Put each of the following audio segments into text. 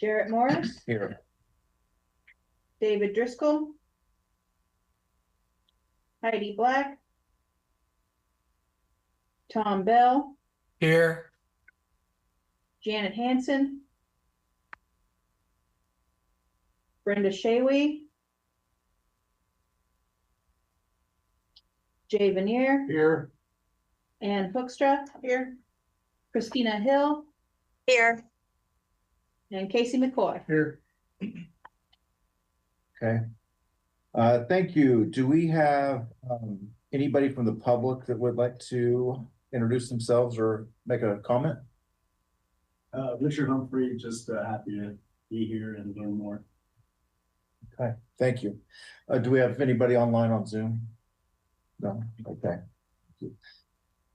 Jarrett Morris, Here. David Driscoll, Heidi Black, Tom Bell, Here. Janet Hanson, Brenda Shaywee, Jay Vanier, Here. Ann Hoekstra here, Christina Hill, Here. and Casey McCoy. Here. Okay. Thank you. Do we have anybody from the public that would like to introduce themselves or make a comment? Richard Humphrey, just happy to be here and learn more. Okay, thank you. Do we have anybody online on Zoom? No, okay.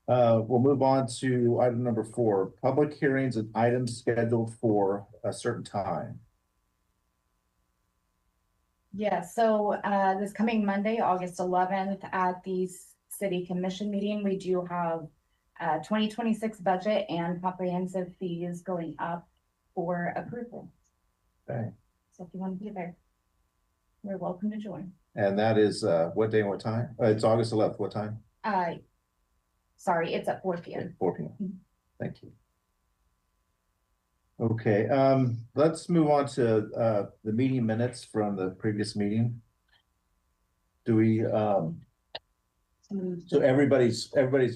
We'll move on to item number 4, public hearings and items scheduled for a certain time. Yeah, so this coming Monday, August 11th, at the city commission meeting, we do have 2026 budget and comprehensive fees going up for approval. Okay. So if you want to be there, you're welcome to join. And that is what day and what time? It's August 11th. What time? Sorry, it's at 4 p.m. 4 p.m. Thank you. Okay, let's move on to the meeting minutes from the previous meeting. Do we so everybody's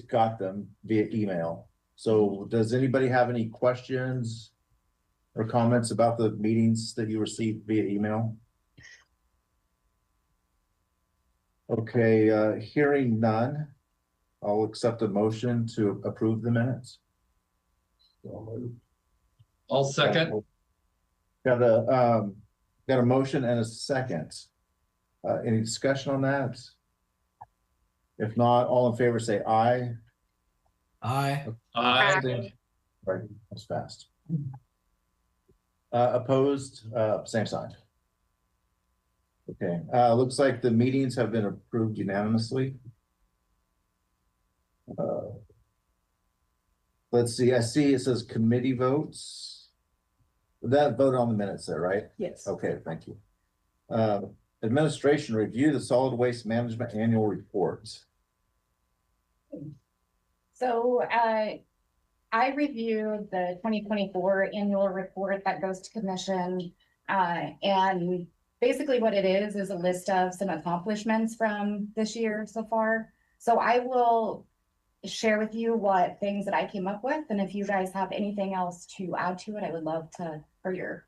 got them via email. So does anybody have any questions or comments about the meetings that you received via email? Okay, hearing none, I'll accept a motion to approve the minutes. I'll second. Got a motion and a second. Any discussion on that? If not, all in favor say aye. Aye. Right, that's fast. Opposed, same sign. Okay, looks like the meetings have been approved unanimously. Let's see, I see it says committee votes. That vote on the minutes there, right? Yes. Okay, thank you. Administration review the solid waste management annual report. So I reviewed the 2024 annual report that goes to commission, and basically what it is a list of some accomplishments from this year so far. So I will share with you what things that I came up with, and if you guys have anything else to add to it, I would love for your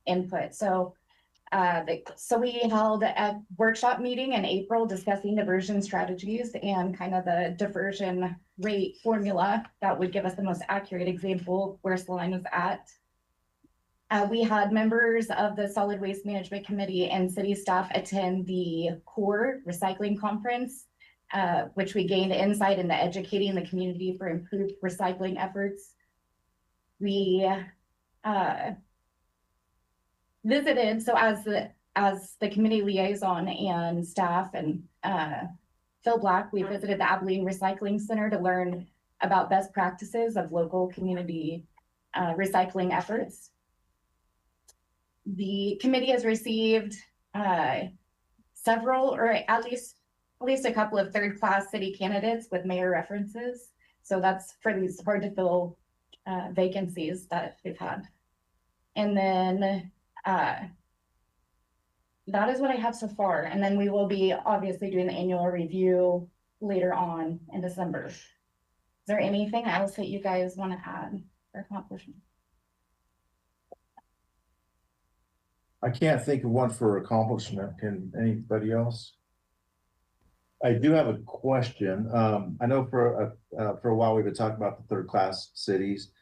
input. So we held a workshop meeting in April discussing diversion strategies and kind of the diversion rate formula that would give us the most accurate example where Saline was at. We had members of the Solid Waste Management Committee and city staff attend the CORE recycling conference, which we gained insight into educating the community for improved recycling efforts. We visited, so as the committee liaison and staff and Phil Black, we visited the Abilene Recycling Center to learn about best practices of local community recycling efforts. The committee has received several, or at least a couple of third-class city candidates with mayor references. So that's for these hard to fill vacancies that we've had. And then that is what I have so far. And then we will be obviously doing the annual review later on in December. Is there anything else that you guys want to add or accomplishment? I can't think of one for accomplishment. Can anybody else? I do have a question. I know for a while we've been talking about the third class cities.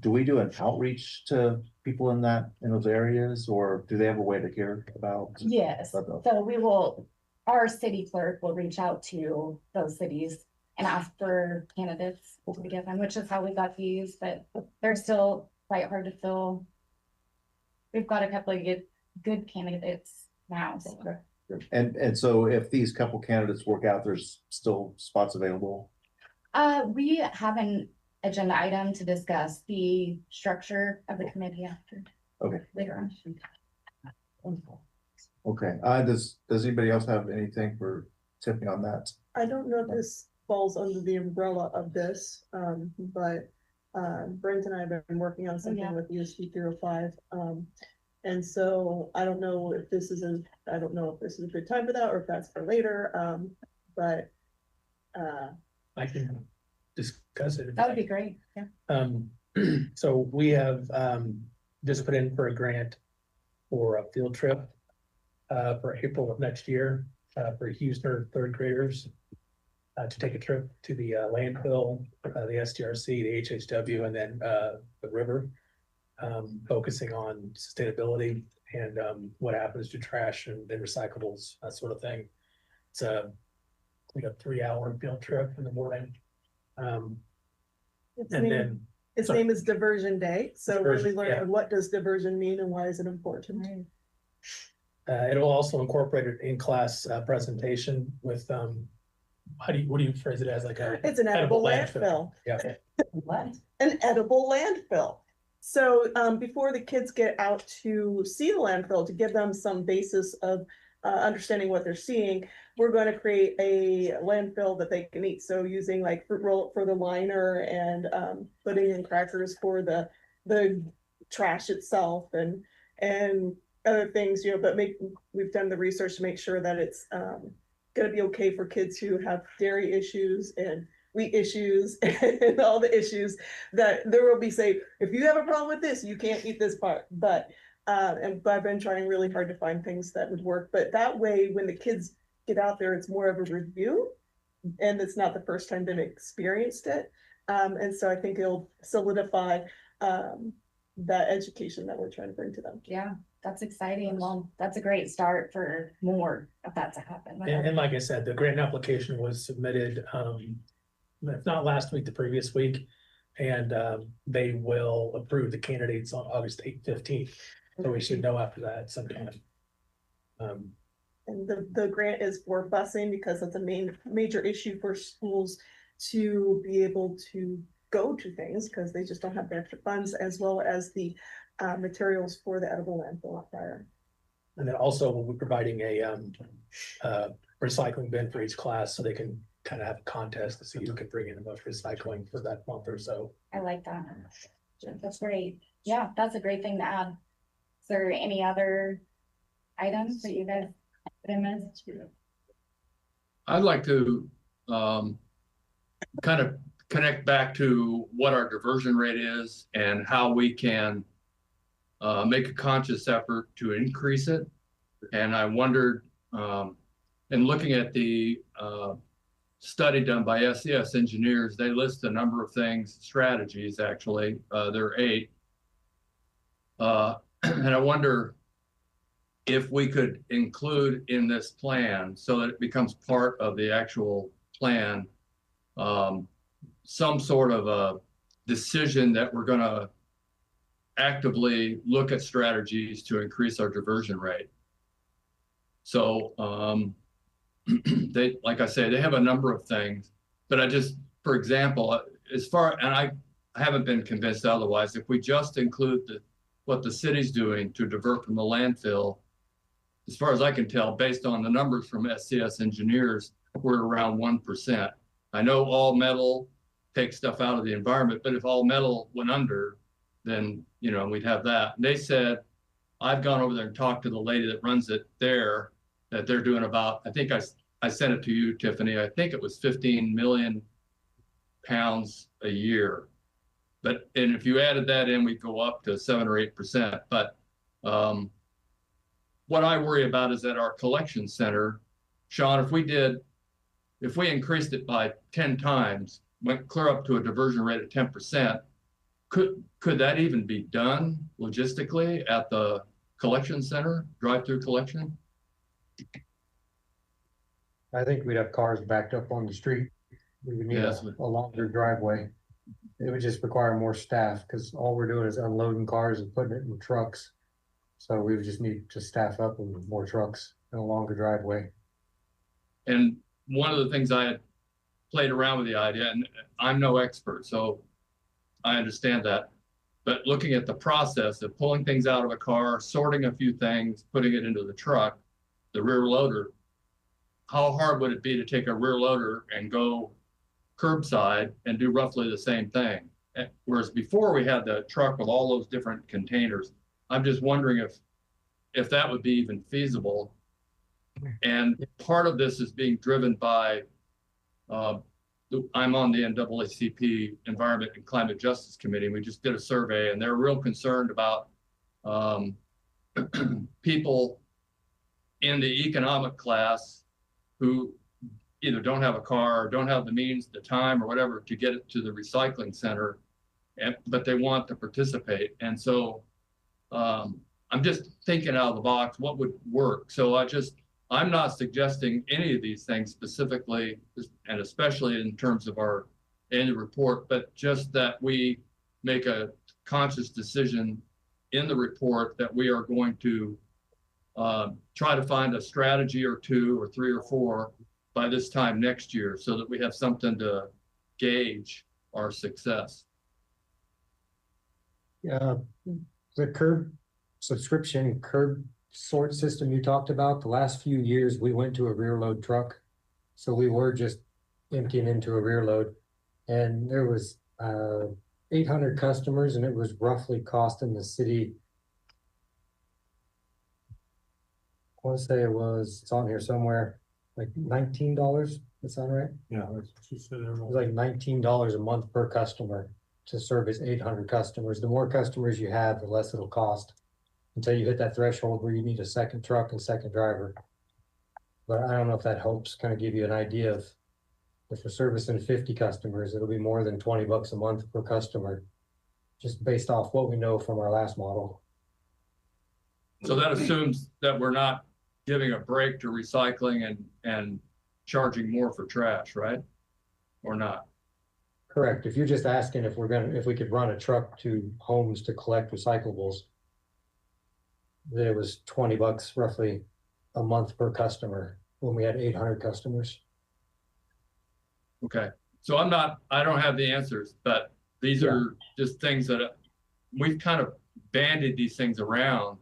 Do we do an outreach to people in those areas, or do they have a way to hear about? Yes. So our city clerk will reach out to those cities and ask for candidates to be given, which is how we got these, but they're still quite hard to fill. We've got a couple of good candidates now. So. Okay. And so if these couple candidates work out, there's still spots available? We have an agenda item to discuss the structure of the committee after. later on. Okay, does anybody else have anything for Tiffany on that? I don't know if this falls under the umbrella of this, but Brent and I have been working on something yeah. with USD 305. And so I don't know if this is a good time for that or if that's for later. But I can discuss it. That would be great, yeah. So we have, just put in for a grant for a field trip, for April of next year, for Houston third graders, to take a trip to the, landfill, the STRC, the HHW, and then, the river, focusing on sustainability and, what happens to trash and recyclables, that sort of thing. It's like a 3-hour field trip in the morning. its And name, then, its sorry. name is Diversion Day. So Diversion, really yeah. learn what does diversion mean and why is it important? it'll also incorporate an in-class, presentation with, what do you phrase it as, like a? It's an edible landfill. Yeah. What? An edible landfill. So before the kids get out to see the landfill, to give them some basis of understanding what they're seeing, we're going to create a landfill that they can eat. So using like fruit roll for the liner and putting in crackers for the trash itself and other things, but we've done the research to make sure that it's going to be okay for kids who have dairy issues and wheat issues and all the issues that there will be say, if you have a problem with this, you can't eat this part. But I've been trying really hard to find things that would work. But that way, when the kids get out there, it's more of a review and it's not the first time they've experienced it. And so I think it'll solidify that education that we're trying to bring to them. Yeah, that's exciting. Well, that's a great start for more of that to happen. And like I said, the grant application was submitted, if not last week, the previous week. And they will approve the candidates on August 15th. So we should know after that sometime. And the grant is for busing because that's a major issue for schools to be able to go to things because they just don't have the extra funds, as well as the materials for the edible landfill fire. And then also we'll be providing a recycling bin for each class so they can kind of have a contest to see who can bring in the most recycling for that month or so. I like that. That's great. Yeah, that's a great thing to add. Is there any other items that you guys put in this? I'd like to kind of connect back to what our diversion rate is and how we can make a conscious effort to increase it. And I wondered, in looking at the study done by SCS engineers, they list a number of things, strategies actually, there are 8. And I wonder if we could include in this plan so that it becomes part of the actual plan, some sort of a decision that we're going to actively look at strategies to increase our diversion rate. So they, like I say, they have a number of things, but I just, for example, and I haven't been convinced otherwise, if we just include what the city's doing to divert from the landfill, as far as I can tell, based on the numbers from SCS engineers, we're around 1%. I know all metal takes stuff out of the environment, but if all metal went under, then, we'd have that. And they said, I've gone over there and talked to the lady that runs it there, that they're doing about, I think I sent it to you, Tiffany, I think it was 15 million pounds a year. And if you added that in, we'd go up to 7 or 8%. But what I worry about is that our collection center, Sean, if we increased it by 10 times, went clear up to a diversion rate of 10%, could that even be done logistically at the collection center, drive-through collection? I think we'd have cars backed up on the street. We would need Yes. a longer driveway. It would just require more staff because all we're doing is unloading cars and putting it in trucks. So we would just need to staff up with more trucks and a longer driveway. And one of the things I had played around with the idea, and I'm no expert, so I understand that, But looking at the process of pulling things out of a car, sorting a few things, putting it into the truck, the rear loader, how hard would it be to take a rear loader and go curbside and do roughly the same thing? Whereas before we had the truck with all those different containers. I'm just wondering if that would be even feasible. And part of this is being driven by, I'm on the NAACP Environment and Climate Justice Committee. We just did a survey and they're real concerned about people in the economic class who either don't have a car or don't have the means, the time or whatever to get it to the recycling center, but they want to participate. And so I'm just thinking out of the box, what would work? So I'm not suggesting any of these things specifically, and especially in terms of our annual report, but just that we make a conscious decision in the report that we are going to try to find a strategy or two or three or four by this time next year so that we have something to gauge our success. The curb subscription curb sort system you talked about, the last few years, we went to a rear load truck. So we were just emptying into a rear load. And there was 800 customers and it was roughly costing the city, I want to say it's on here somewhere, like $19. That sound right? Yeah, that's what she said. It was like $19 a month per customer to service 800 customers. The more customers you have, the less it'll cost until you hit that threshold where you need a second truck and second driver. But I don't know if that helps kind of give you an idea of if we're servicing 50 customers, it'll be more than $20 a month per customer, just based off what we know from our last model. So that assumes that we're not giving a break to recycling and charging more for trash, right? Or not? Correct. If you're just asking if we could run a truck to homes to collect recyclables, there was $20 roughly a month per customer when we had 800 customers. Okay. So I don't have the answers, but these are just things that we've kind of bandied these things around.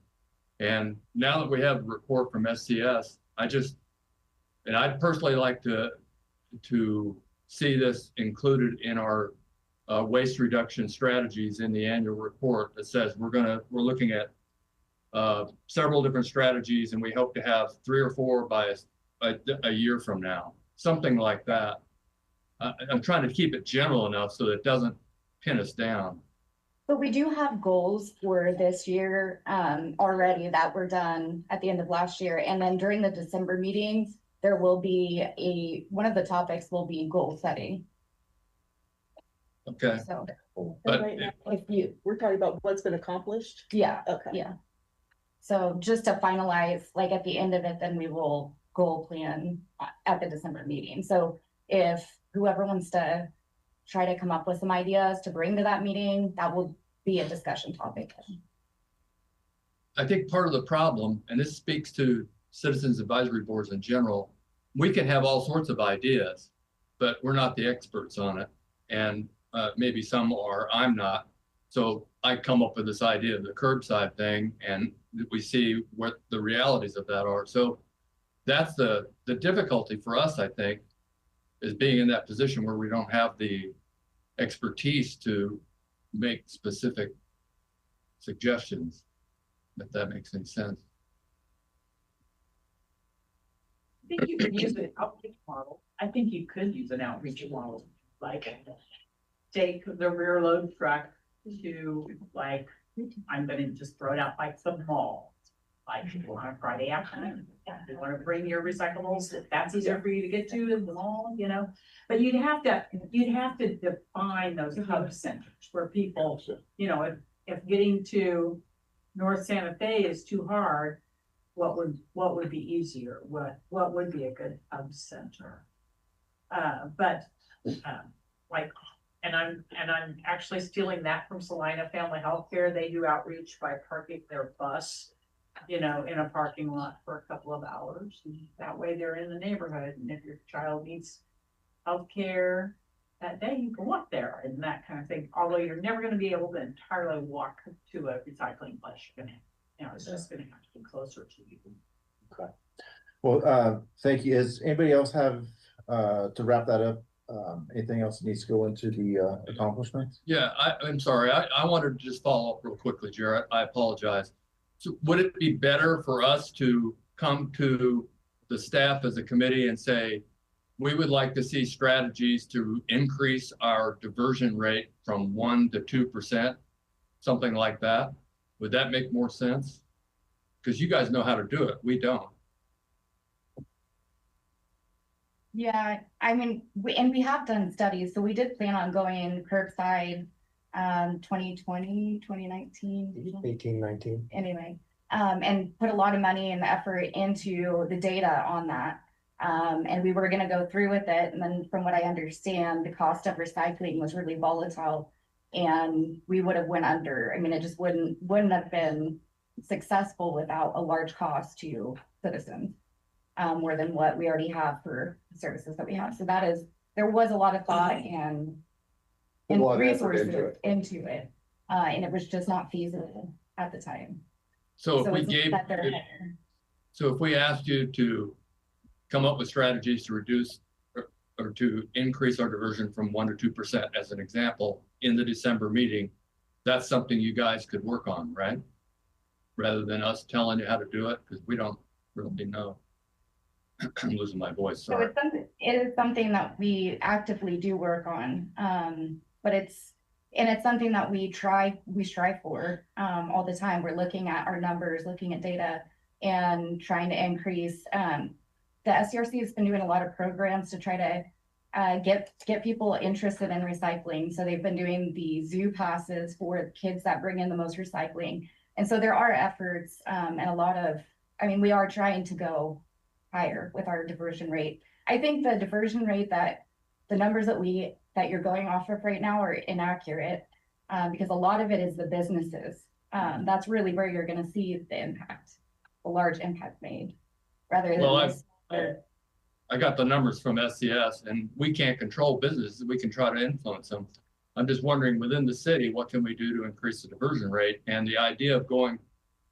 And now that we have a report from SCS, I'd personally like to see this included in our waste reduction strategies in the annual report that says we're looking at several different strategies and we hope to have 3 or 4 by a year from now, something like that. I'm trying to keep it general enough so that it doesn't pin us down. But we do have goals for this year already that were done at the end of last year. And then during the December meetings, there will be one of the topics will be goal setting. Okay. So But Right now, we're talking about what's been accomplished. yeah. Okay. Yeah. So just to finalize, like at the end of it, then we will goal plan at the December meeting. So if whoever wants to try to come up with some ideas to bring to that meeting, that will be a discussion topic. I think part of the problem, and this speaks to citizens advisory boards in general, we can have all sorts of ideas, but we're not the experts on it. And maybe some are, I'm not. So I come up with this idea of the curbside thing and we see what the realities of that are. So that's the difficulty for us, I think, is being in that position where we don't have the expertise to make specific suggestions, if that makes any sense. I think you could use an outreach model. I think you could use an outreach model, like take the rear load truck to like, I'm gonna just throw it out like some mall. Like on a Friday afternoon, you wanna bring your recyclables, if that's easier for you to get to in the mall, you know? But you'd have to define those hub centers where people, you know, if getting to North Santa Fe is too hard, what would be easier? What would be a good hub center? And I'm actually stealing that from Salina Family Healthcare. They do outreach by parking their bus, you know, in a parking lot for a couple of hours. And that way they're in the neighborhood. And if your child needs healthcare, that day, you can walk there and that kind of thing. Although you're never gonna be able to entirely walk to a recycling place. You're gonna, it's just gonna have to be closer to you. Well, thank you. Does anybody else have, to wrap that up? Anything else that needs to go into the accomplishments? Yeah, I'm sorry. I wanted to just follow up real quickly, Jared. I apologize. So would it be better for us to come to the staff as a committee and say, we would like to see strategies to increase our diversion rate from 1% to 2%, something like that? Would that make more sense? Because you guys know how to do it. We don't. Yeah, I mean, we have done studies, so we did plan on going curbside, 2020, 2019. 18, 19. Anyway, and put a lot of money and effort into the data on that. And we were gonna go through with it, and then from what I understand, the cost of recycling was really volatile. And we would have went under. I mean, it just wouldn't have been successful without a large cost to citizens. More than what we already have for services that we have. So there was a lot of thought and A lot of effort resources into it. And it was just not feasible at the time. So if we it's gave, that they're ahead. so if we asked you to come up with strategies to reduce or to increase our diversion from 1% to 2% as an example in the December meeting, that's something you guys could work on, right? Rather than us telling you how to do it, because we don't really know. I'm losing my voice, So sorry. it is something that we actively do work on. But it's something that we strive for, all the time. We're looking at our numbers, looking at data and trying to increase, the SCRC has been doing a lot of programs to try to get people interested in recycling. So they've been doing the zoo passes for kids that bring in the most recycling. And so there are efforts, and we are trying to go higher with our diversion rate. I think the diversion rate the numbers that you're going off of right now are inaccurate, because a lot of it is the businesses. That's really where you're gonna see the large impact made, rather than Well, this. I got the numbers from SCS, and we can't control businesses. We can try to influence them. I'm just wondering, within the city, what can we do to increase the diversion rate? And the idea of going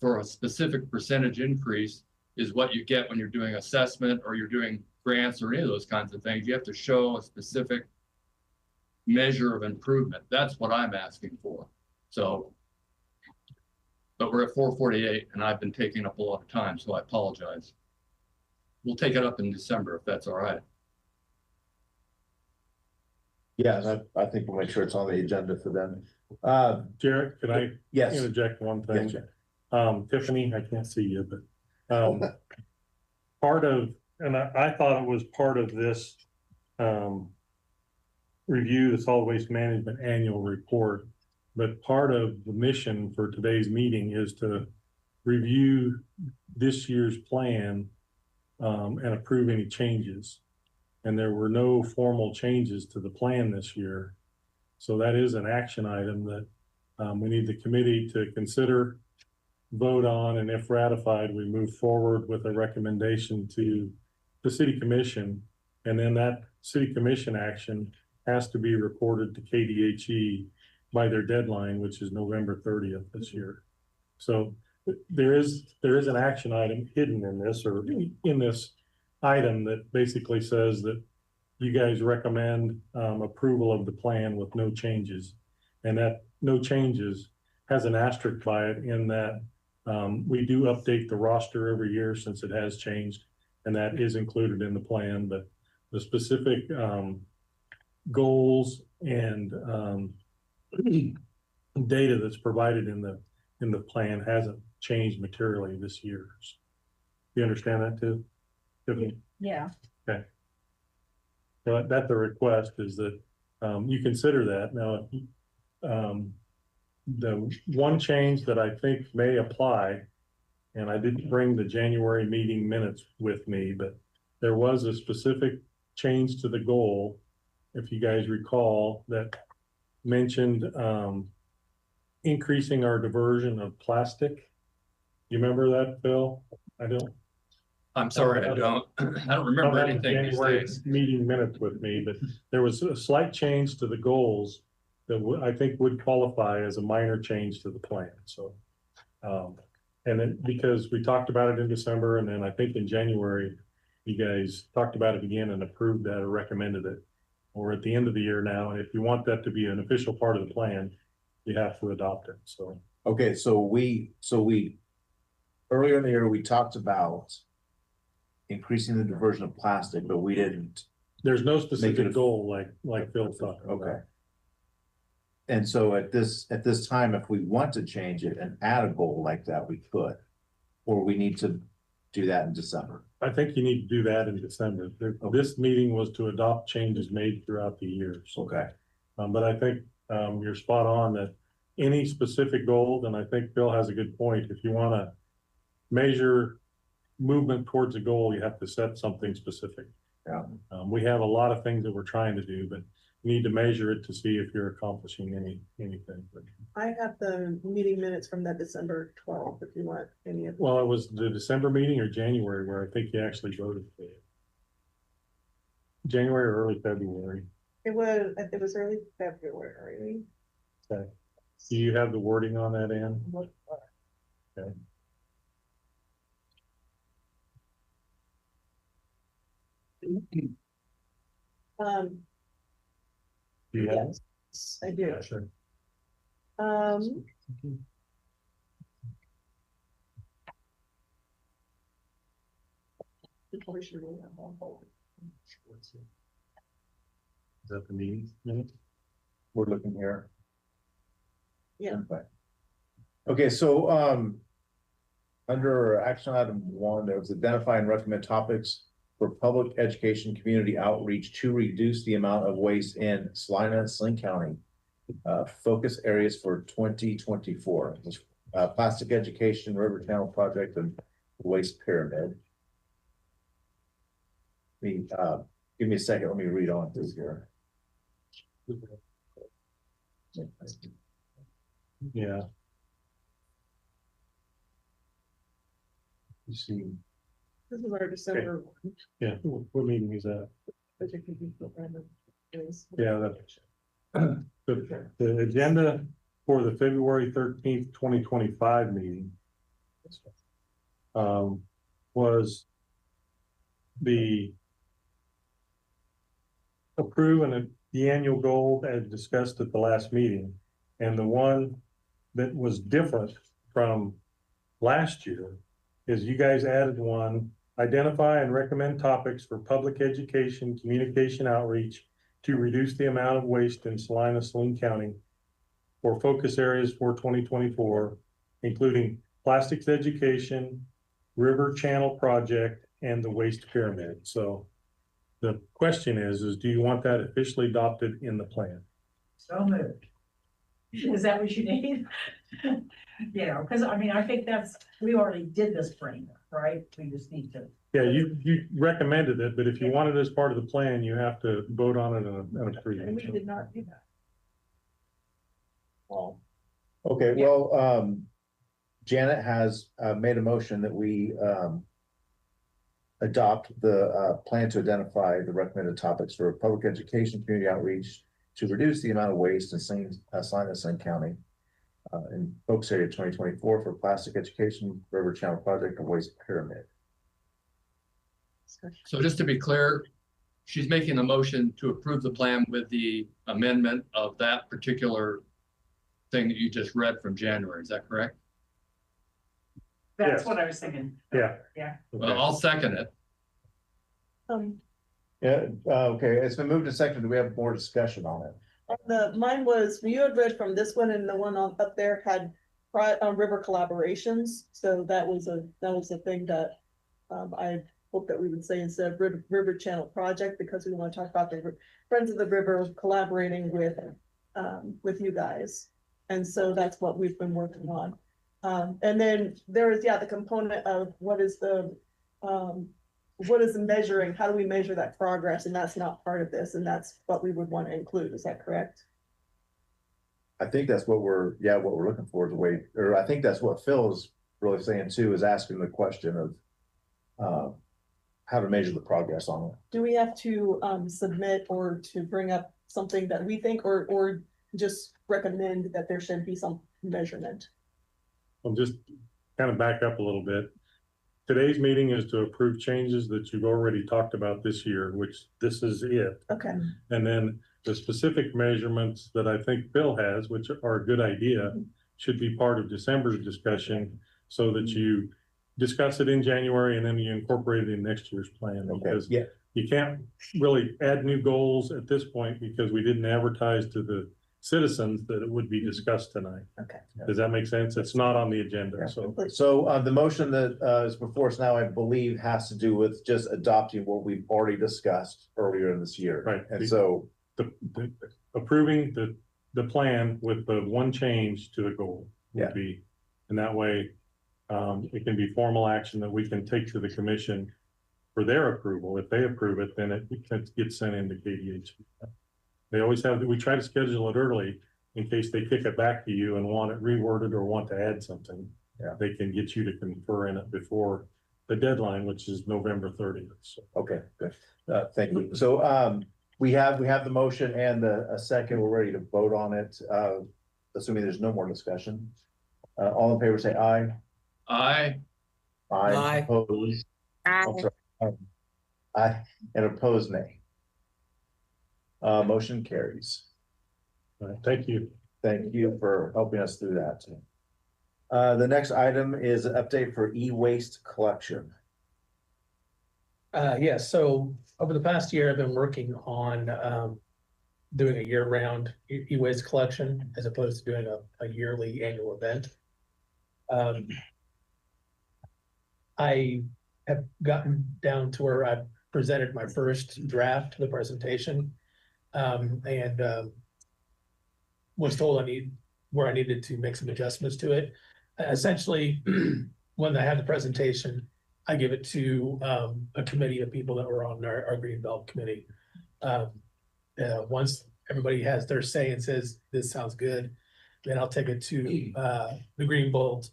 for a specific percentage increase is what you get when you're doing assessment or you're doing grants or any of those kinds of things. You have to show a specific measure of improvement. That's what I'm asking for. So, but we're at 4:48 and I've been taking up a lot of time, so I apologize. We'll take it up in December if that's all right. Yeah, I think we'll make sure it's on the agenda for them. Jared, could I Yes. interject one thing? Yes, sir. Tiffany, I can't see you, but part of, and I thought it was part of this review, the solid waste management annual report. But part of the mission for today's meeting is to review this year's plan and approve any changes. And there were no formal changes to the plan this year. So that is an action item that we need the committee to consider, vote on, and if ratified, we move forward with a recommendation to the city commission. And then that city commission action has to be reported to KDHE by their deadline, which is November 30th this year. So there is an action item hidden in this, or in this item, that basically says that you guys recommend approval of the plan with no changes. And that no changes has an asterisk by it, in that we do update the roster every year since it has changed, and that is included in the plan. But the specific goals and data that's provided in the plan hasn't changed materially this year. You understand that too, Tiffany? Yeah. Okay. So that's the request, is that you consider that. Now, the one change that I think may apply, and I didn't bring the January meeting minutes with me, but there was a specific change to the goal, if you guys recall, that mentioned increasing our diversion of plastic. You remember that, Phil? I don't. I'm sorry, I don't remember Don't have the anything these January days. meeting minutes with me, but there was a slight change to the goals that I think would qualify as a minor change to the plan, so. And then, because we talked about it in December, and then I think in January, you guys talked about it again and approved that or recommended it. We're at the end of the year now, and if you want that to be an official part of the plan, you have to adopt it, so. Okay, so we, earlier in the year, we talked about increasing the diversion of plastic, but we didn't. There's no Make it specific a- goal like Phil talked about. Okay. And so at this time, if we want to change it and add a goal like that, we could, or we need to do that in December. I think you need to do that in December. This meeting was to adopt changes made throughout the year, so. Okay. But I think, you're spot on that any specific goal, and I think Bill has a good point. If you wanna measure movement towards a goal, you have to set something specific. Yeah. We have a lot of things that we're trying to do, but you need to measure it to see if you're accomplishing anything. But, I have the meeting minutes from that December 12th, if you want any of. well, it was the December meeting or January where I think you actually voted for it. January or early February. It was early February. Okay. Do you have the wording on that, Ann? Okay. Do you have it? Yes, I do. Yeah, sure. We probably should really have one folder. Is that the meeting minutes? We're looking here. Yeah. Okay, so, under action item 1, there was identify and recommend topics for public education, community outreach to reduce the amount of waste in Salina and Sling County. Focus areas for 2024, plastic education, river channel project, and waste pyramid. Give me a second, let me read on through here. Yeah. You see, This is our December. yeah, what meeting is that? Is. Yeah, the agenda for the February 13th, 2025 meeting. Was the approve and the annual goal as discussed at the last meeting. And the one that was different from last year is you guys added one, identify and recommend topics for public education, communication outreach to reduce the amount of waste in Salina, Saline County for focus areas for 2024, including plastics education, river channel project, and the waste pyramid. So the question is do you want that officially adopted in the plan? So moved. Is that what you need? Yeah, because I mean, I think we already did this framework, right? We just need to. Yeah, you recommended it, but if you want it as part of the plan, you have to vote on it and approve And we it. did not do that. Well, Okay, well, Janet has made a motion that we adopt the plan to identify the recommended topics for public education, community outreach to reduce the amount of waste in Salina and Sling County in focus area 2024 for plastic education, river channel project, and waste pyramid. So just to be clear, she's making a motion to approve the plan with the amendment of that particular thing that you just read from January. Is that correct? That's Yes. what I was thinking. Yeah. Yeah. Well, I'll second it. Yeah, okay, it's been moved to second. Do we have more discussion on it? mine was, you had read from this one and the one up there had river collaborations. So that was a thing that I hope that we would say instead of river channel project, because we want to talk about the Friends of the River collaborating with you guys. And so that's what we've been working on. And then there is, the component of what is the measuring, how do we measure that progress? And that's not part of this, and that's what we would want to include, is that correct? I think that's what we're looking for, the way, or I think that's what Phil is really saying too, is asking the question how to measure the progress on it. Do we have to submit or to bring up something that we think, or just recommend that there should be some measurement? I'll just kind of back up a little bit. Today's meeting is to approve changes that you've already talked about this year, which this is it. Okay, And then the specific measurements that I think Bill has, which are a good idea, should be part of December's discussion so that you discuss it in January and then you incorporate it in next year's plan. Okay, Because yeah, you can't really add new goals at this point because we didn't advertise to the citizens that it would be discussed tonight. okay. Does that make sense? It's not on the agenda, so. so the motion that is before us now, I believe, has to do with just adopting what we've already discussed earlier in this year. Right. And so, The approving the plan with the one change to the goal Yeah. would be, and that way, it can be formal action that we can take to the commission for their approval. If they approve it, then it gets sent into KDH. They always have, we try to schedule it early in case they kick it back to you and want it reworded or want to add something. Yeah. They can get you to confer in it before the deadline, which is November 30th. So. okay, good. Thank you. So, we have the motion and a second. We're ready to vote on it. Assuming there's no more discussion. All in favor, say aye. Aye. Aye. Opposed. I'm sorry. Aye, and opposed, nay. Motion carries. All right, thank you. Thank you for helping us through that. The next item is an update for e-waste collection. Yeah, so over the past year, I've been working on doing a year-round e-waste collection as opposed to doing a yearly annual event. I have gotten down to where I've presented my first draft to the presentation. And was told where I needed to make some adjustments to it. Essentially, when I have the presentation, I give it to a committee of people that were on our Greenbelt committee. Once everybody has their say and says, this sounds good, then I'll take it to the Greenbelt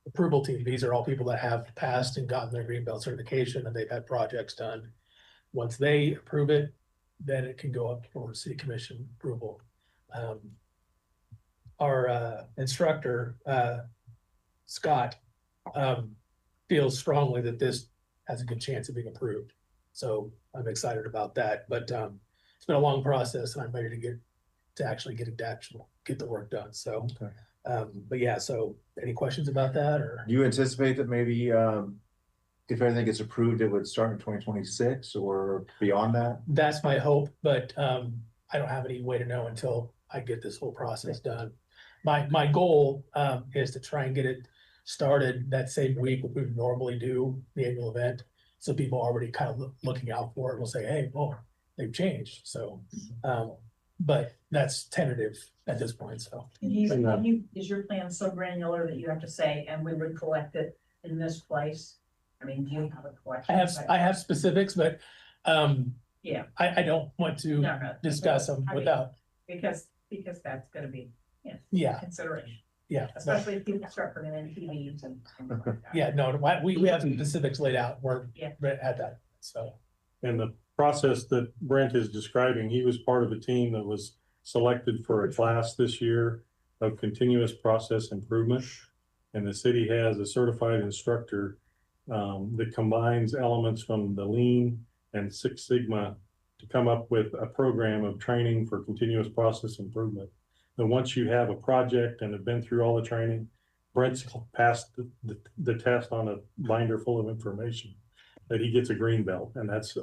approval team. These are all people that have passed and gotten their Greenbelt certification and they've had projects done. Once they approve it, then it can go up for city commission approval. Our instructor, Scott, feels strongly that this has a good chance of being approved. So I'm excited about that, but it's been a long process and I'm ready to actually get the work done. So, Okay. But yeah, so any questions about that or? Do you anticipate that maybe if everything gets approved, it would start in 2026 or beyond that? That's my hope, but I don't have any way to know until I get this whole process done. My goal is to try and get it started that same week we would normally do the annual event. So people already kind of looking out for it will say, hey, well, they've changed. So, but that's tentative at this point, so. Is your plan so granular that you have to say, and we would collect it in this place? I mean, do you have a collection? I have specifics, but yeah, I don't want to no, discuss them I mean, without, because that's gonna be yeah, consideration, yeah. especially if people start putting in TVs and things like that. Yeah, no, we have some specifics laid out. We're Yeah. at that, so. And the process that Brent is describing, he was part of a team that was selected for a class this year of continuous process improvement. And the city has a certified instructor that combines elements from the Lean and Six Sigma to come up with a program of training for continuous process improvement. And once you have a project and have been through all the training, Brent's passed the test on a binder full of information, that he gets a green belt. And that's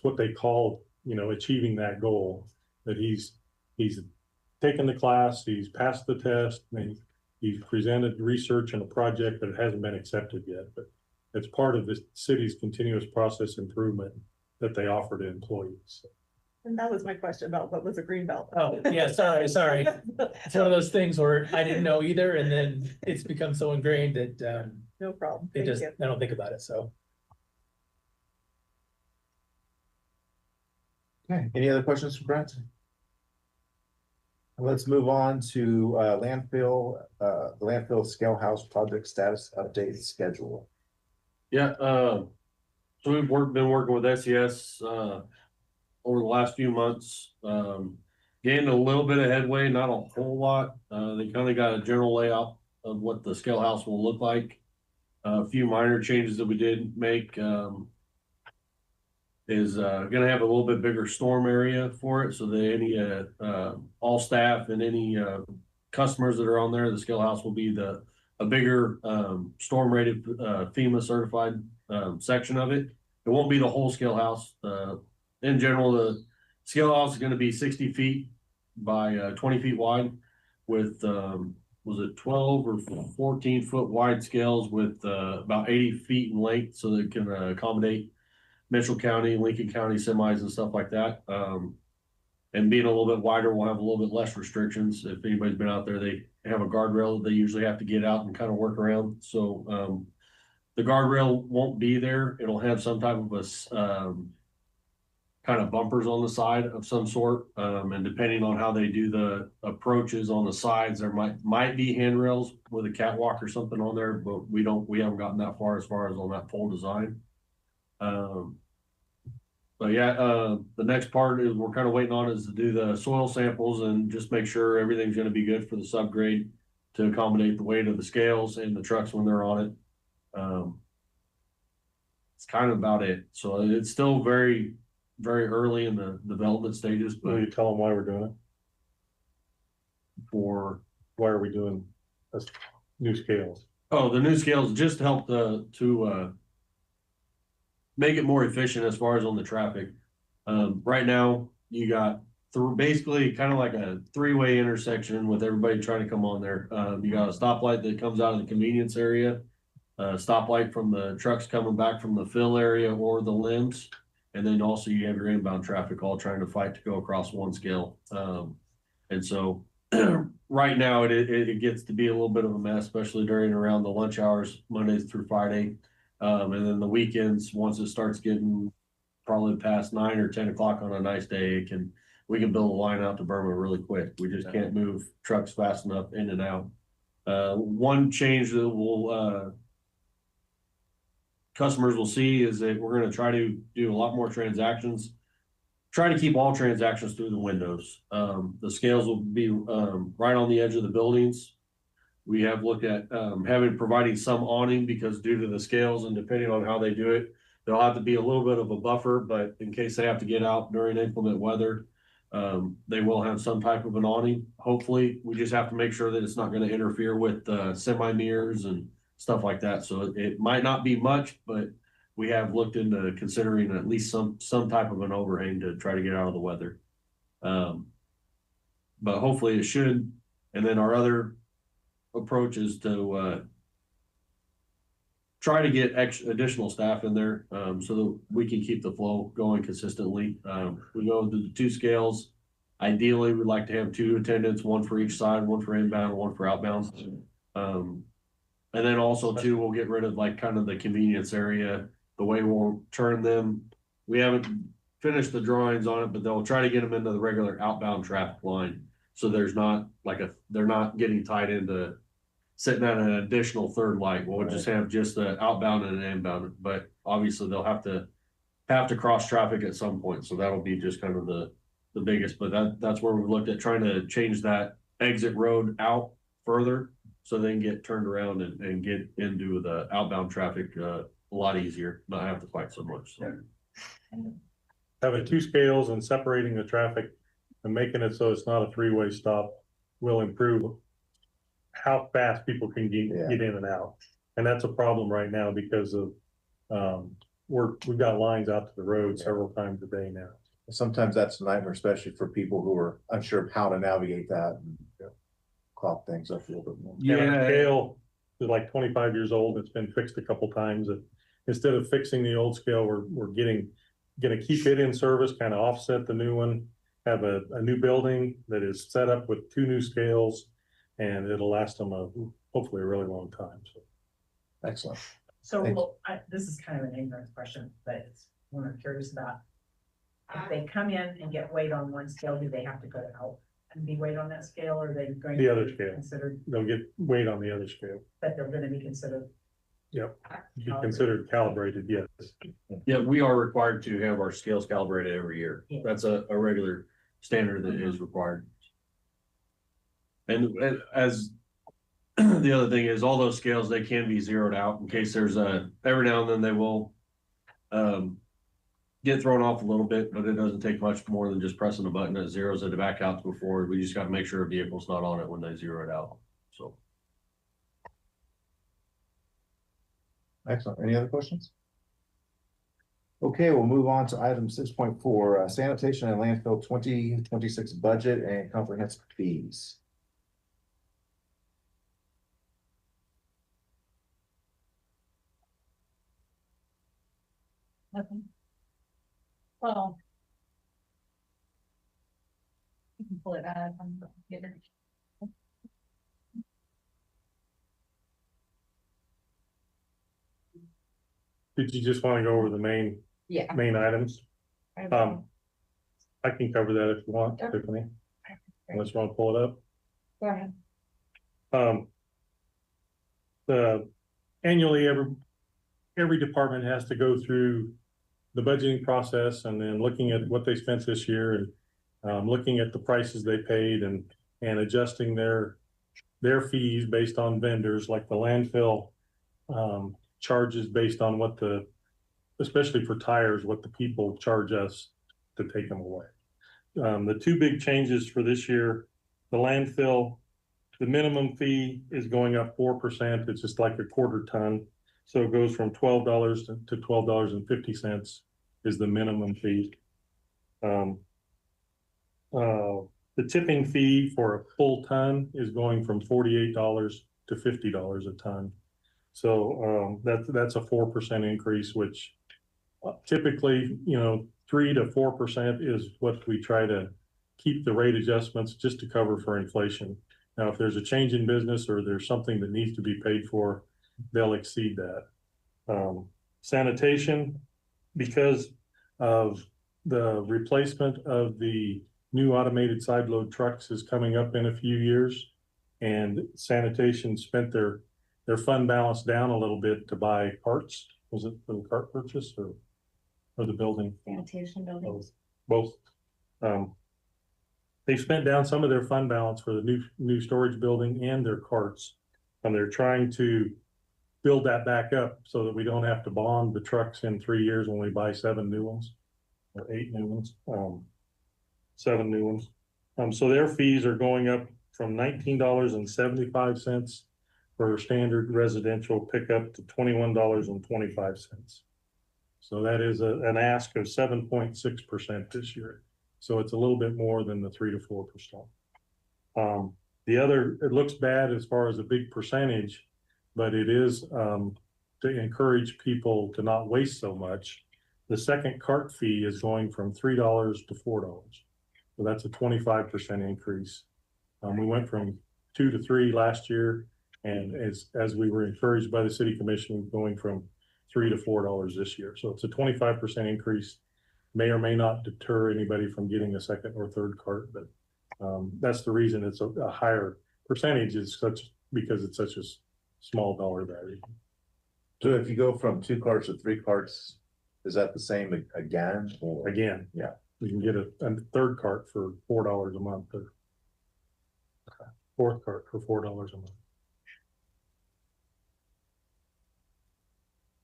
what they call, achieving that goal, that he's taken the class, he's passed the test, and he's presented research in a project that hasn't been accepted yet, but it's part of the city's continuous process improvement that they offer to employees. And that was my question about what was a green belt. Oh, yeah, sorry. It's one of those things where I didn't know either, and then it's become so ingrained that No problem. they Thank just, you. I don't think about it, so. Okay, any other questions for Brent? Let's move on to landfill, the landfill scale house project status update schedule. Yeah, so we've been working with SES, over the last few months. Gained a little bit of headway, not a whole lot. They kind of got a general layout of what the scale house will look like. A few minor changes that we did make, is, gonna have a little bit bigger storm area for it, so that any, all staff and any, customers that are on there, the scale house will be a bigger, storm rated, FEMA certified, section of it. It won't be the whole scale house. In general, the scale house is gonna be 60 feet by 20 feet wide with, was it 12 or 14-foot wide scales with, about 80 feet in length, so that it can accommodate Mitchell County, Lincoln County semis and stuff like that. And being a little bit wider, we'll have a little bit less restrictions. If anybody's been out there, they have a guardrail that they usually have to get out and kind of work around. So the guardrail won't be there. It'll have some type of a kind of bumpers on the side of some sort. And depending on how they do the approaches on the sides, there might be handrails with a catwalk or something on there, but we haven't gotten that far as on that pole design. But yeah, the next part is we're kind of waiting on is to do the soil samples and just make sure everything's gonna be good for the subgrade to accommodate the weight of the scales and the trucks when they're on it. It's kind of about it. So it's still very, very early in the development stages, Will but you tell them why we're doing it? Why are we doing this new scales? the new scales just help to make it more efficient as far as on the traffic. Right now, you got basically kind of like a three-way intersection with everybody trying to come on there. You got a stoplight that comes out of the convenience area, a stoplight from the trucks coming back from the fill area or the limbs. And then also you have your inbound traffic all trying to fight to go across one scale. And so right now it gets to be a little bit of a mess, especially during around the lunch hours, Mondays through Friday. And then the weekends, once it starts getting probably past 9 or 10 o'clock on a nice day, we can build a line out to Burma really quick. We just can't move trucks fast enough in and out. One change that customers will see is that we're going to try to do a lot more transactions, try to keep all transactions through the windows. The scales will be right on the edge of the buildings. We have looked at providing some awning because due to the scales and depending on how they do it, there'll have to be a little bit of a buffer, but in case they have to get out during inclement weather, they will have some type of an awning. Hopefully, we just have to make sure that it's not going to interfere with semi mirrors and stuff like that. So it might not be much, but we have looked into considering at least some type of an overhang to try to get out of the weather. But hopefully it should. And then our other approach is to try to get additional staff in there so that we can keep the flow going consistently. We go to the 2 scales. Ideally, we'd like to have 2 attendants, 1 for each side, 1 for inbound, 1 for outbound. And then also too, we'll get rid of like kind of the convenience area, the way we'll turn them. We haven't finished the drawings on it, but they'll try to get them into the regular outbound traffic line. So there's not like they're not getting tied into sitting at an additional third light. We'll just have just the outbound and an inbound, but obviously they'll have to cross traffic at some point. So that'll be just kind of the biggest, but that's where we've looked at trying to change that exit road out further so they can get turned around and get into the outbound traffic a lot easier, not have to fight so much. So. Having 2 scales and separating the traffic and making it so it's not a 3-way stop will improve how fast people can get in and out. And that's a problem right now because of we've got lines out to the road several times a day now. Sometimes that's a nightmare, especially for people who are unsure of how to navigate that and clog things up a little bit more. Yeah, the scale is like 25 years old. It's been fixed a couple times. And instead of fixing the old scale, we're gonna keep it in service, kind of offset the new one, have a new building that is set up with 2 new scales, and it'll last them hopefully a really long time. So. Excellent. So this is kind of an ignorant question, but it's one I'm curious about. If they come in and get weighed on one scale, do they have to go out and be weighed on that scale, or are they going the to other be scale considered? They'll get weighed on the other scale. That they're going to be considered Yep, be considered calibrated, yes. Yeah, we are required to have our scales calibrated every year. That's a regular standard that is required. And as the other thing is, all those scales, they can be zeroed out in case there's every now and then they will get thrown off a little bit, but it doesn't take much more than just pressing a button that zeroes it back out to before. We just got to make sure a vehicle's not on it when they zero it out. So. Excellent. Any other questions? Okay, we'll move on to item 6.4, sanitation and landfill 2026 budget and comprehensive fees. Nothing. Well. You can pull it out on the computer. Did you just want to go over the main Yeah. items? I can cover that if you want, Sure. Tiffany. Unless you want to pull it up. Go ahead. The annually, every department has to go through the budgeting process and then looking at what they spent this year and looking at the prices they paid and adjusting their fees based on vendors, like the landfill charges based on what especially for tires, what the people charge us to take them away. The two big changes for this year, the landfill, the minimum fee is going up 4%. It's just like a quarter ton. So it goes from $12 to $12.50 is the minimum fee. The tipping fee for a full ton is going from $48 to $50 a ton. So that's a 4% increase, which typically, 3 to 4% is what we try to keep the rate adjustments just to cover for inflation. Now, if there's a change in business or there's something that needs to be paid for, they'll exceed that. Sanitation, because of the replacement of the new automated side load trucks is coming up in a few years, and sanitation spent their fund balance down a little bit to buy parts. Was it for the cart purchase or the building? Sanitation buildings. Both. They spent down some of their fund balance for the new storage building and their carts. And they're trying to build that back up so that we don't have to bond the trucks in 3 years when we buy 7 new ones or 8 new ones, 7 new ones. So their fees are going up from $19.75 for standard residential pickup to $21.25. So that is an ask of 7.6% this year. So it's a little bit more than the 3 to 4%. It looks bad as far as a big percentage, but it is to encourage people to not waste so much. The second cart fee is going from $3 to $4. So that's a 25% increase. We went from 2 to 3 last year, and as we were encouraged by the city commission, going from $3 to $4 this year. So it's a 25% increase. May or may not deter anybody from getting a second or third cart, but that's the reason it's a higher percentage because it's such a small dollar value. So if you go from 2 carts to 3 carts, is that the same again? Or? Again, yeah, you can get a third cart for $4 a month or fourth cart for $4 a month.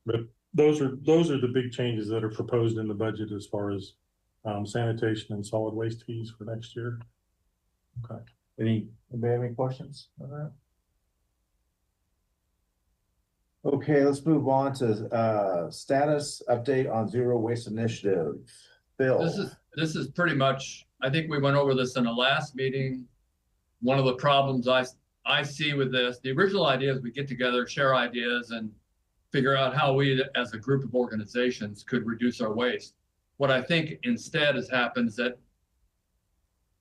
But those are the big changes that are proposed in the budget as far as sanitation and solid waste fees for next year. Okay. Anybody have any questions on that? Okay, let's move on to status update on zero waste initiative. Phil. This is pretty much, I think we went over this in the last meeting. One of the problems I see with this, the original idea is we get together, share ideas, and figure out how we as a group of organizations could reduce our waste. What I think instead has happened is that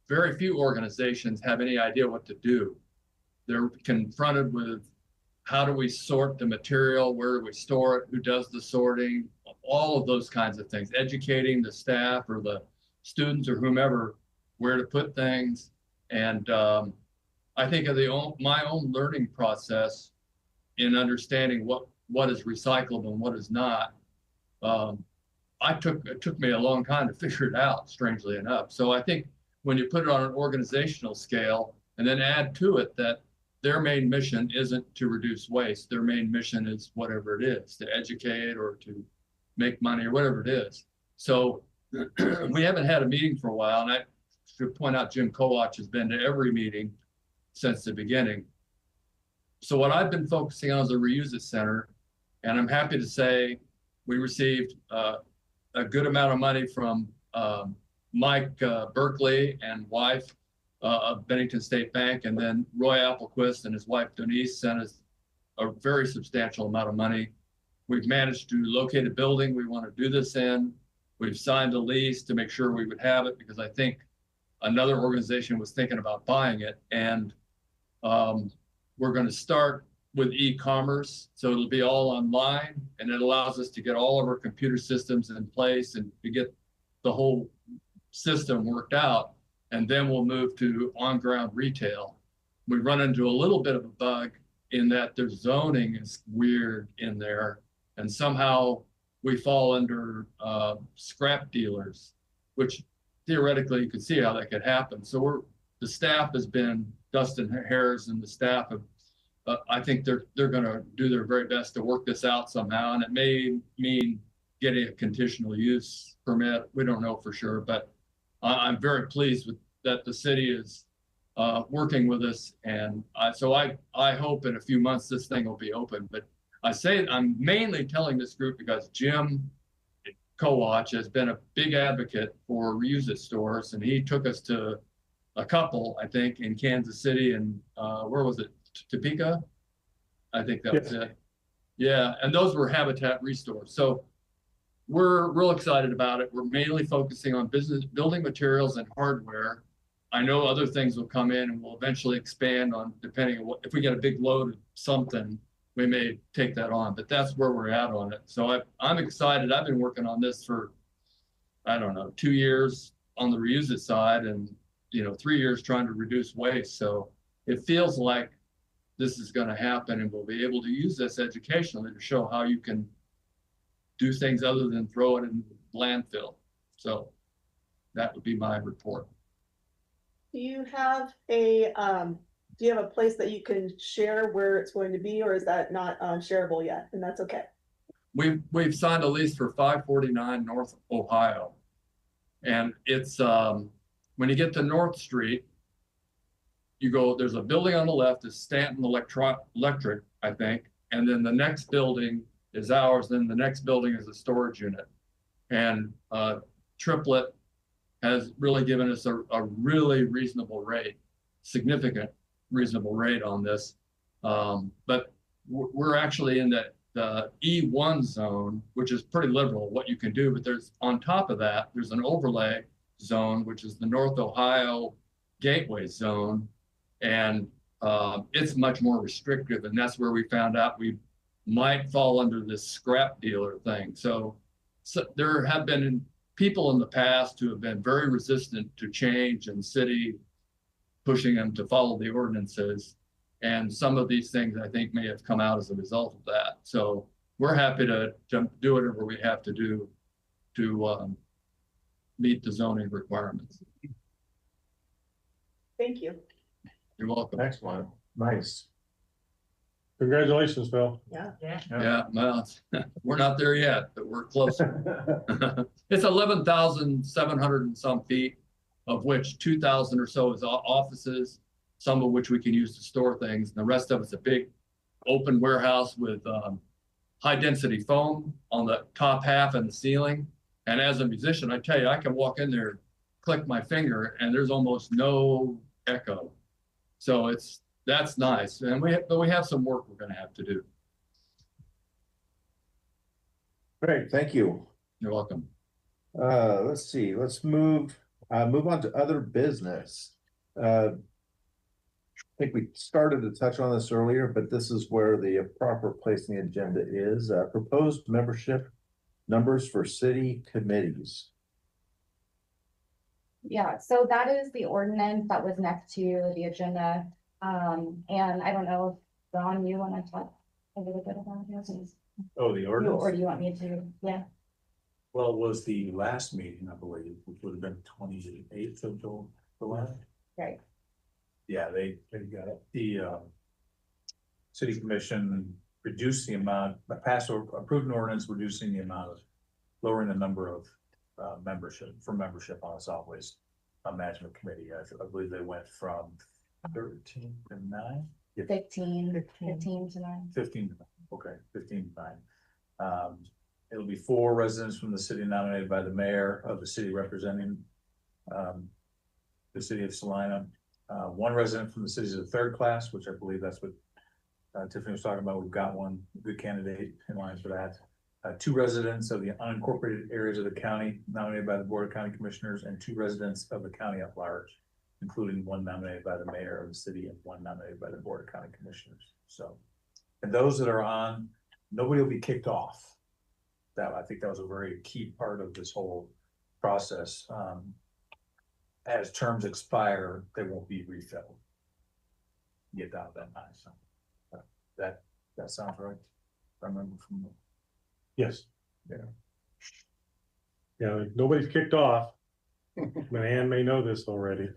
very few organizations have any idea what to do. They're confronted with how do we sort the material, where do we store it, who does the sorting, all of those kinds of things, educating the staff or the students or whomever where to put things. And I think of my own learning process in understanding what what is recyclable and what is not. It took me a long time to figure it out, strangely enough. So I think when you put it on an organizational scale and then add to it that their main mission isn't to reduce waste, their main mission is whatever it is, to educate or to make money or whatever it is. So we haven't had a meeting for a while, and I should point out Jim Kowach has been to every meeting since the beginning. So what I've been focusing on is the Reuse It Center, and I'm happy to say we received a good amount of money from Mike Berkeley and wife of Bennington State Bank, and then Roy Applequist and his wife Denise sent us a very substantial amount of money. We've managed to locate a building we want to do this in. We've signed a lease to make sure we would have it, because I think another organization was thinking about buying it. And we're going to start with e-commerce. So it'll be all online, and it allows us to get all of our computer systems in place and to get the whole system worked out. And then we'll move to on-ground retail. We run into a little bit of a bug in that their zoning is weird in there. And somehow we fall under scrap dealers, which theoretically you could see how that could happen. So the staff has been, Dustin Harris and the staff have, I think they're going to do their very best to work this out somehow. And it may mean getting a conditional use permit. We don't know for sure, but I'm very pleased with that the city is working with us. And so I hope in a few months this thing will be open. But I say I'm mainly telling this group because Jim Kowach has been a big advocate for Reuse It stores, and he took us to a couple, I think, in Kansas City and where was it? Topeka? I think that was it. Yeah, and those were Habitat restores. So we're real excited about it. We're mainly focusing on building materials and hardware. I know other things will come in and we'll eventually expand on, depending on what, if we get a big load of something, we may take that on, but that's where we're at on it. So I'm excited. I've been working on this for, I don't know, 2 years on the Reuse It side, and 3 years trying to reduce waste. So it feels like this is going to happen, and we'll be able to use this educationally to show how you can do things other than throw it in landfill. So that would be my report. Do you have a place that you can share where it's going to be, or is that not shareable yet? And that's okay. We've signed a lease for 549 North Ohio, and it's when you get to North Street, you go, there's a building on the left is Stanton Electric, I think, and then the next building is ours. Then the next building is a storage unit, and Triplet has really given us a really reasonable rate, significant reasonable rate on this. But we're actually in the E1 zone, which is pretty liberal what you can do. But there's, on top of that, there's an overlay zone, which is the North Ohio Gateway Zone. And it's much more restrictive. And that's where we found out we might fall under this scrap dealer thing. So there have been people in the past who have been very resistant to change, and city pushing them to follow the ordinances. And some of these things I think may have come out as a result of that. So we're happy to do whatever we have to do to meet the zoning requirements. Thank you. You're welcome. Excellent. Nice. Congratulations, Phil. Yeah. Yeah, well, we're not there yet, but we're closer. It's 11,700 and some feet, of which 2,000 or so is offices, some of which we can use to store things. And the rest of it's a big open warehouse with high density foam on the top half and the ceiling. And as a musician, I tell you, I can walk in there, click my finger, and there's almost no echo. So that's nice. And but we have some work we're going to have to do. Great, thank you. You're welcome. Let's see, let's move on to other business. I think we started to touch on this earlier, but this is where the proper place in the agenda is. Proposed membership numbers for city committees. Yeah, so that is the ordinance that was next to the agenda. And I don't know if Ron, you want to talk a little bit about it? Oh, the Or do ordinance, you want me to, yeah, well, it was the last meeting, I believe, which would have been 28th of July. right, Yeah, they got it. The city commission reduced the amount, passed or approved an ordinance reducing the amount of, lowering the number of membership on a solid waste management committee. I believe they went from 13 to 9. 15 to 9. 15 to 9. Okay, 15 to 9. It'll be 4 residents from the city nominated by the mayor of the city representing the city of Salina. 1 resident from the cities of the 3rd class, which I believe that's what Tiffany was talking about. We've got one good candidate in line for that. 2 residents of the unincorporated areas of the county nominated by the Board of County Commissioners, and 2 residents of the county at large, including 1 nominated by the mayor of the city and 1 nominated by the Board of County Commissioners. So, and those that are on, nobody will be kicked off. I think that was a very key part of this whole process. As terms expire, they won't be refilled. Get down to that high, so that sounds right. I remember from the. Yes. Yeah. Yeah, nobody's kicked off. But Ann may know this already.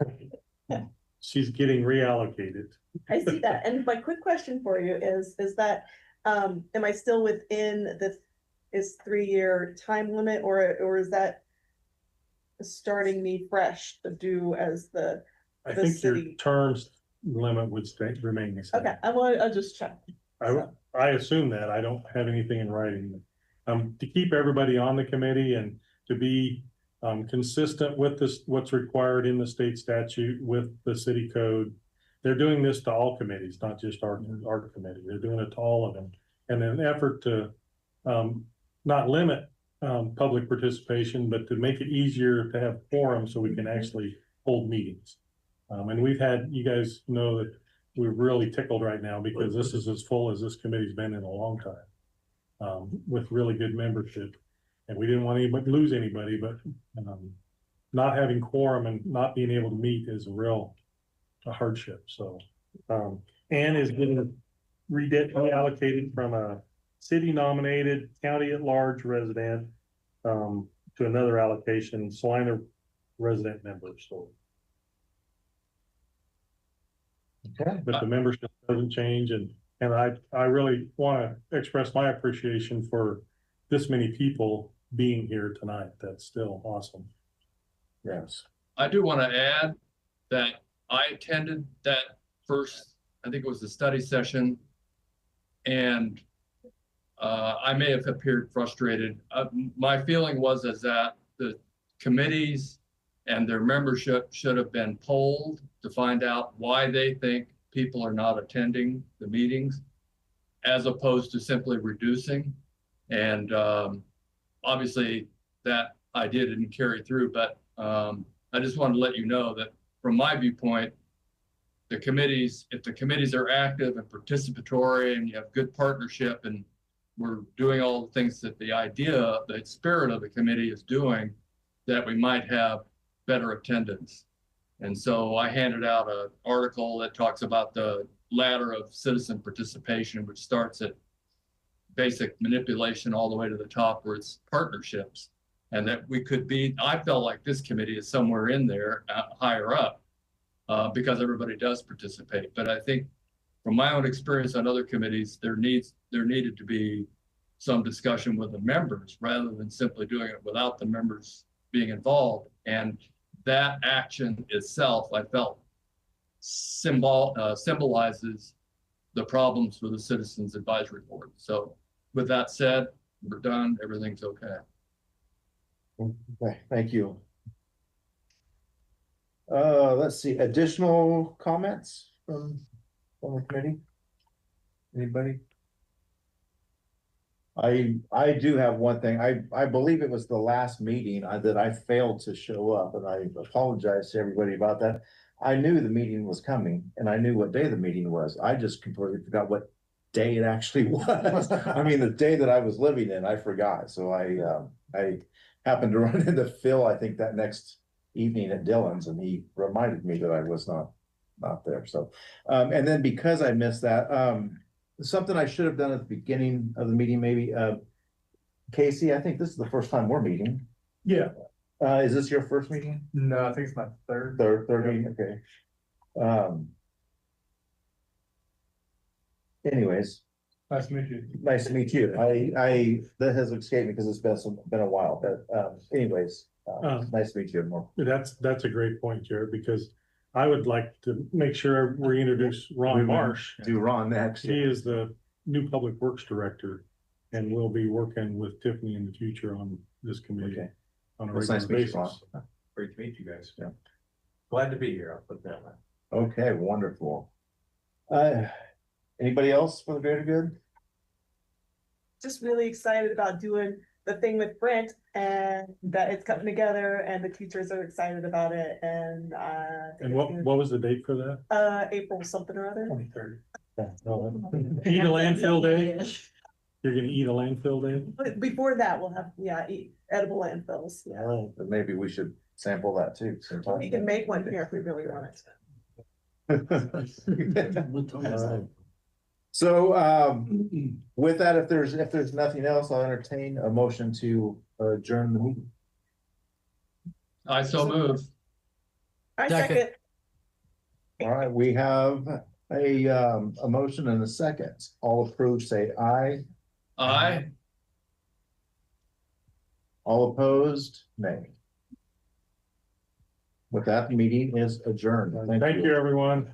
She's getting reallocated. I see that. And my quick question for you is that, am I still within is 3-year time limit, or is that starting me fresh to do as the I the think your city? terms limit would remain the same. Okay, I'll just check. I assume that. I don't have anything in writing. To keep everybody on the committee and to be consistent with this, what's required in the state statute with the city code. They're doing this to all committees, not just our committee. They're doing it to all of them. And in an effort to not limit public participation, but to make it easier to have quorum so we can actually hold meetings. And we've had, you guys know that we're really tickled right now because this is as full as this committee's been in a long time, with really good membership. And we didn't want anybody to lose anybody, but not having quorum and not being able to meet is a hardship. So Ann is getting reallocated from a city nominated county at large resident to another allocation, Salina resident member. So. Okay. But the membership doesn't change, and I really want to express my appreciation for this many people being here tonight. That's still awesome. Yes. I do want to add that I attended that first, I think it was the study session, and I may have appeared frustrated. My feeling was that the committees and their membership should have been polled to find out why they think people are not attending the meetings, as opposed to simply reducing. And obviously that idea didn't carry through, but I just wanted to let you know that from my viewpoint, the committees, if the committees are active and participatory and you have good partnership and we're doing all the things that the spirit of the committee is doing, that we might have better attendance. And so I handed out an article that talks about the ladder of citizen participation, which starts at basic manipulation all the way to the top where it's partnerships. And that we could be, I felt like this committee is somewhere in there, higher up, because everybody does participate. But I think from my own experience on other committees, there needed to be some discussion with the members rather than simply doing it without the members being involved. And that action itself, I felt, symbolizes the problems for the Citizens Advisory Board. So with that said, we're done. Everything's okay. Okay, thank you. Let's see, additional comments from the committee? Anybody? I do have one thing. I believe it was the last meeting that I failed to show up, and I apologize to everybody about that. I knew the meeting was coming and I knew what day the meeting was. I just completely forgot what day it actually was. I mean, the day that I was living in, I forgot. So I happened to run into Phil, I think that next evening at Dillon's, and he reminded me that I was not there. So, and then because I missed that, something I should have done at the beginning of the meeting, maybe, Casey, I think this is the first time we're meeting. Yeah. Is this your first meeting? No, I think it's my third. Third meeting, okay. Anyways, Nice to meet you. nice to meet you. That has escaped me because it's been a while, but, anyways, nice to meet you more. That's a great point, Jared, because I would like to make sure we introduce Ron Marsh. Do Ron next. He is the new Public Works Director, and we'll be working with Tiffany in the future on this committee. Okay. On a Well, it's nice regular to meet you, Ron. basis. Great to meet you guys. Yeah. Glad to be here. I'll put that one. Okay, wonderful. Anybody else for the greater good? Just really excited about doing the thing with Brent and that it's coming together and the teachers are excited about it and, And what was the date for that? April something or other. 23rd. Eat a landfill day? You're gonna eat a landfill day? But before that, we'll have, eat edible landfills, yeah. But maybe we should sample that too sometime. We can make one here if we really want it. So, with that, if there's nothing else, I'll entertain a motion to adjourn the meeting. I so move. I Second. second. All right, we have a motion and a second. All approved, say aye. Aye. All opposed, nay. With that, the meeting is adjourned. Thank you, everyone.